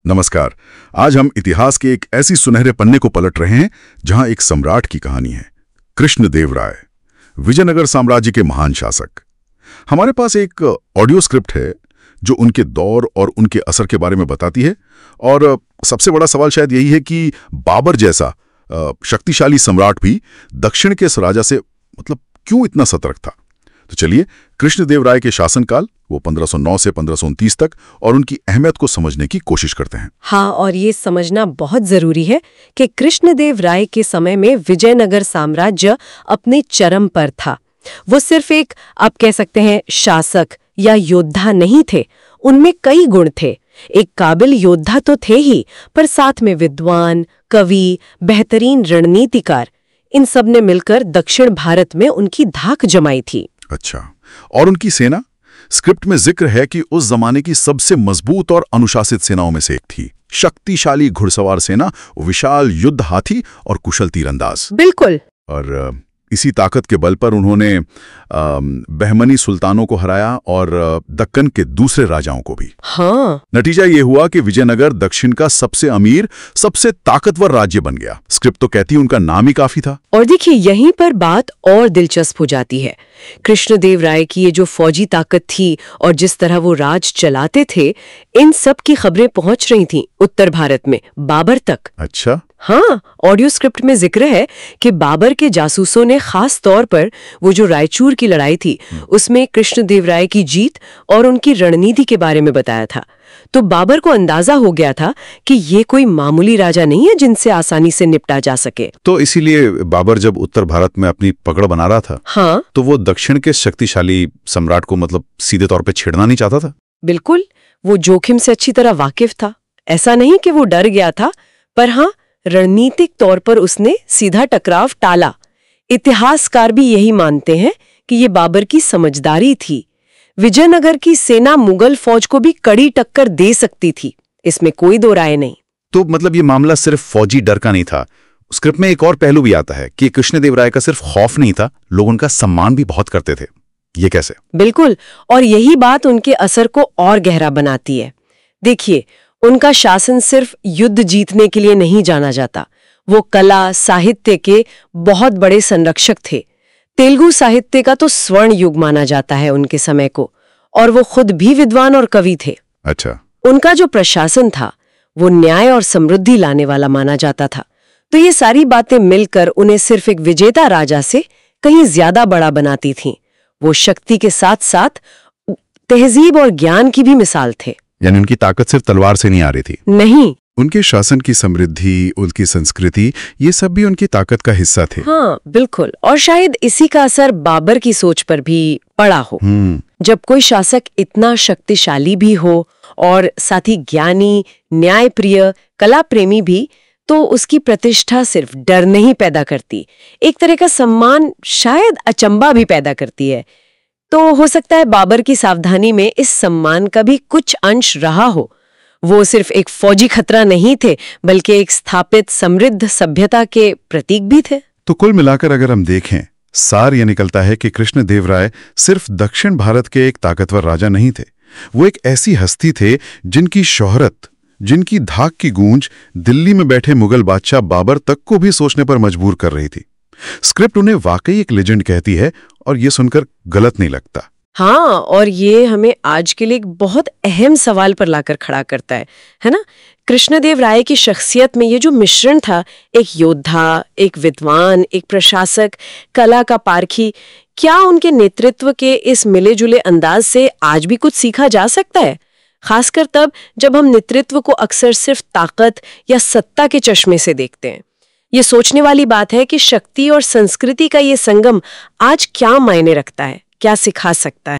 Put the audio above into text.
नमस्कार। आज हम इतिहास के एक ऐसी सुनहरे पन्ने को पलट रहे हैं जहां एक सम्राट की कहानी है, कृष्णदेवराय, विजयनगर साम्राज्य के महान शासक। हमारे पास एक ऑडियो स्क्रिप्ट है जो उनके दौर और उनके असर के बारे में बताती है। और सबसे बड़ा सवाल शायद यही है कि बाबर जैसा शक्तिशाली सम्राट भी दक्षिण के इस राजा से क्यों इतना सतर्क था। तो चलिए कृष्णदेवराय के शासनकाल, वो 1509 से 1529 तक, और उनकी अहमियत को समझने की कोशिश करते हैं। हाँ, और ये समझना बहुत जरूरी है कि कृष्णदेवराय के समय में विजयनगर साम्राज्य अपने चरम पर था। वो सिर्फ एक, आप कह सकते हैं, शासक या योद्धा नहीं थे। उनमें कई गुण थे। एक काबिल योद्धा तो थे ही, पर साथ में विद्वान, कवि, बेहतरीन रणनीतिकार, इन सब ने मिलकर दक्षिण भारत में उनकी धाक जमाई थी। अच्छा, और उनकी सेना? स्क्रिप्ट में जिक्र है कि उस जमाने की सबसे मजबूत और अनुशासित सेनाओं में से एक थी। शक्तिशाली घुड़सवार सेना, विशाल युद्ध हाथी और कुशल तीरंदाज। बिल्कुल। और इसी ताकत के बल पर उन्होंने बहमनी सुल्तानों को हराया और दक्कन के दूसरे राजाओं को भी। हाँ। नतीजा ये हुआ कि विजयनगर दक्षिण का सबसे अमीर, सबसे ताकतवर राज्य बन गया। स्क्रिप्ट तो कहती उनका नाम ही काफी था। और देखिए, यहीं पर बात और दिलचस्प हो जाती है। कृष्णदेवराय की ये जो फौजी ताकत थी और जिस तरह वो राज चलाते थे, इन सब की खबरें पहुंच रही थीं उत्तर भारत में, बाबर तक। अच्छा। हाँ, ऑडियो स्क्रिप्ट में जिक्र है कि बाबर के जासूसों ने खास तौर पर वो जो रायचूर की लड़ाई थी, उसमें कृष्णदेवराय की जीत और उनकी रणनीति के बारे में बताया था। तो बाबर को अंदाजा हो गया था कि ये कोई मामूली राजा नहीं है जिनसे आसानी से निपटा जा सके। तो इसीलिए बाबर जब उत्तर भारत में अपनी पकड़ बना रहा था, हाँ, तो वो दक्षिण के शक्तिशाली सम्राट को सीधे तौर पे छेड़ना नहीं चाहता था। बिल्कुल, वो जोखिम से अच्छी तरह वाकिफ था। ऐसा नहीं कि वो डर गया था, पर हाँ, रणनीतिक तौर पर उसने सीधा टकराव टाला। इतिहासकार भी यही मानते हैं कि ये बाबर की समझदारी थी। विजयनगर की सेना मुगल फौज को भी कड़ी टक्कर दे सकती थी, इसमें कोई दो राय नहीं। तो ये मामला सिर्फ फौजी डर का नहीं था। स्क्रिप्ट में एक और पहलू भी आता है कि कृष्णदेवराय का सिर्फ खौफ नहीं था, लोग उनका सम्मान भी बहुत करते थे। ये कैसे? बिल्कुल, और यही बात उनके असर को और गहरा बनाती है। देखिए, उनका शासन सिर्फ युद्ध जीतने के लिए नहीं जाना जाता। वो कला, साहित्य के बहुत बड़े संरक्षक थे। तेलुगु साहित्य का तो स्वर्ण युग माना जाता है उनके समय को, और वो खुद भी विद्वान और कवि थे। अच्छा। उनका जो प्रशासन था वो न्याय और समृद्धि लाने वाला माना जाता था। तो ये सारी बातें मिलकर उन्हें सिर्फ एक विजेता राजा से कहीं ज्यादा बड़ा बनाती थीं। वो शक्ति के साथ साथ तहजीब और ज्ञान की भी मिसाल थे। यानी उनकी ताकत सिर्फ तलवार से नहीं आ रही थी। नहीं, उनके शासन की समृद्धि, उनकी संस्कृति, ये सब भी उनकी ताकत का हिस्सा थे। हाँ, बिल्कुल। और शायद इसी का असर बाबर की सोच पर भी पड़ा हो। जब कोई शासक इतना शक्तिशाली भी हो और साथ ही ज्ञानी, न्यायप्रिय, कला प्रेमी भी, तो उसकी प्रतिष्ठा सिर्फ डर नहीं पैदा करती, एक तरह का सम्मान, शायद अचंबा भी पैदा करती है। तो हो सकता है बाबर की सावधानी में इस सम्मान का भी कुछ अंश रहा हो। वो सिर्फ एक फौजी खतरा नहीं थे, बल्कि एक स्थापित समृद्ध सभ्यता के प्रतीक भी थे। तो कुल मिलाकर अगर हम देखें, सार यह निकलता है कि कृष्णदेवराय सिर्फ दक्षिण भारत के एक ताकतवर राजा नहीं थे। वो एक ऐसी हस्ती थे जिनकी शोहरत, जिनकी धाक की गूंज दिल्ली में बैठे मुगल बादशाह बाबर तक को भी सोचने पर मजबूर कर रही थी। स्क्रिप्ट उन्हें वाकई एक लेजेंड कहती है, और ये सुनकर गलत नहीं लगता। हाँ, और ये हमें आज के लिए एक बहुत अहम सवाल पर लाकर खड़ा करता है ना? कृष्णदेवराय की शख्सियत में ये जो मिश्रण था, एक योद्धा, एक विद्वान, एक प्रशासक, कला का पारखी, क्या उनके नेतृत्व के इस मिले जुले अंदाज से आज भी कुछ सीखा जा सकता है? खासकर तब जब हम नेतृत्व को अक्सर सिर्फ ताकत या सत्ता के चश्मे से देखते हैं। ये सोचने वाली बात है कि शक्ति और संस्कृति का ये संगम आज क्या मायने रखता है, क्या सिखा सकता है।